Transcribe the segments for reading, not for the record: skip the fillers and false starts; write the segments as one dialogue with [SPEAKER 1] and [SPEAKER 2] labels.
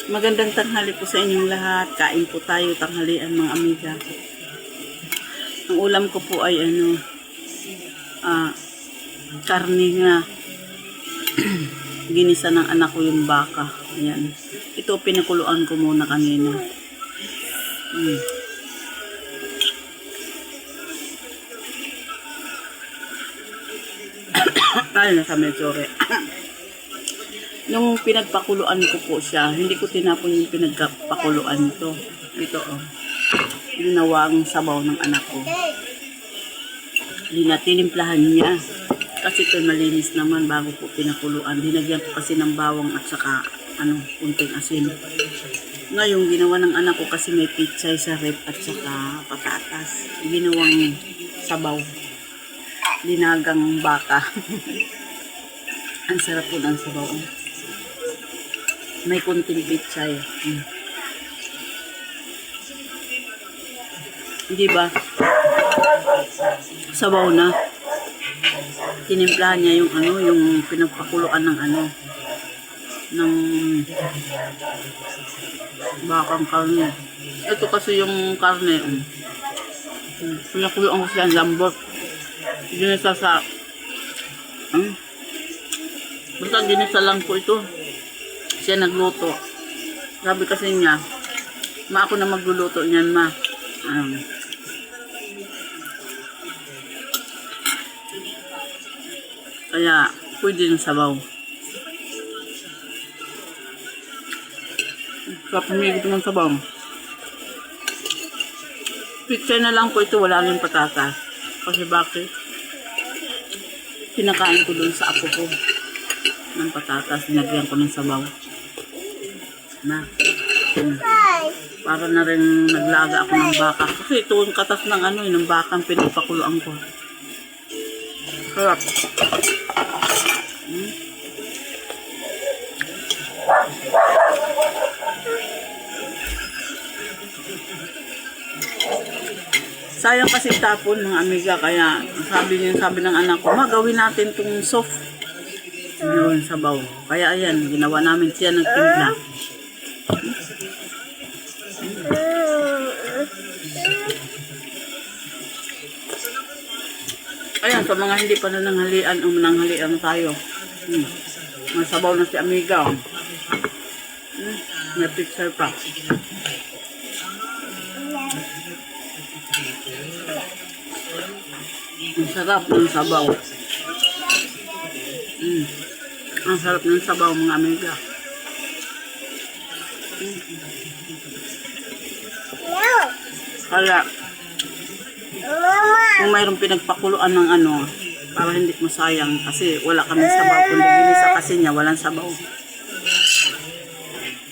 [SPEAKER 1] Magandang tanghali po sa inyong lahat. Kain po tayo tanghalian mga amiga. Ang ulam ko po ay karne nga. Ginisa ng anak ko yung baka. Ayan. Ito pinakuluan ko muna kanina. Ay, nasa medsore. Nung pinagpakuluan ko po siya, hindi ko tinapon yung pinagpakuluan to. Ito ginawang sabaw ng anak ko. Tiniplahan niya. Kasi ito malinis naman bago po pinakuluan. Dinagyan ko kasi ng bawang at saka kunting asin. Ngayon, ginawa ng anak ko kasi may pichay sa rep at saka patatas. Ginawang sabaw. Dinagang baka. Ang sarap po ng sabaw. May kunting pichay. Hindi ba? Sabaw na. Tinimplahan niya yung pinagpakuluan ng ng bakang karne. Ito kasi yung karne. Pinakuluan ko siya ang lambot. Ginisa sa basta ginisa lang po ito. Siya nagluto. Sabi kasi niya, ako na magluluto niyan, ma. Kaya, pwede yung sabaw. Sa pamigit ng sabaw. Picture na lang po ito, wala rin patatas. Kasi bakit? Pinakain ko dun sa apo ko ng patatas, nilagyan ko ng sabaw. Para na rin naglaga ako ng baka. Kasi ito yung katas ng ng bakang pinagpakuluan ko. Sarap. Sayang kasi tapon mga amiga, kaya sabi ng anak ko, gawin natin itong soft. Yun, sabaw. Kaya ayan, ginawa namin siya ng timpla. Ayan, sa mga hindi pa nananghalian, mananghalian tayo. May sabaw na si amiga. May picture pa. Ang sarap ng sabaw. Ang sarap ng sabaw mga amiga. Kaya kung mayroong pinagpakuluan ng para hindi masayang kasi wala kaming sabaw. Kung ginisa kasi niya, walang sabaw.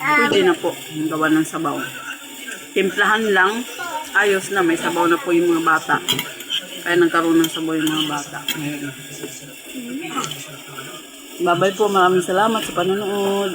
[SPEAKER 1] Pwede na po yung gawa ng sabaw. Timplahan lang, ayos na, may sabaw na po yung mga bata. Kaya nagkaroon ng sabaw yung mga bata. Bye-bye po, maraming salamat sa panonood.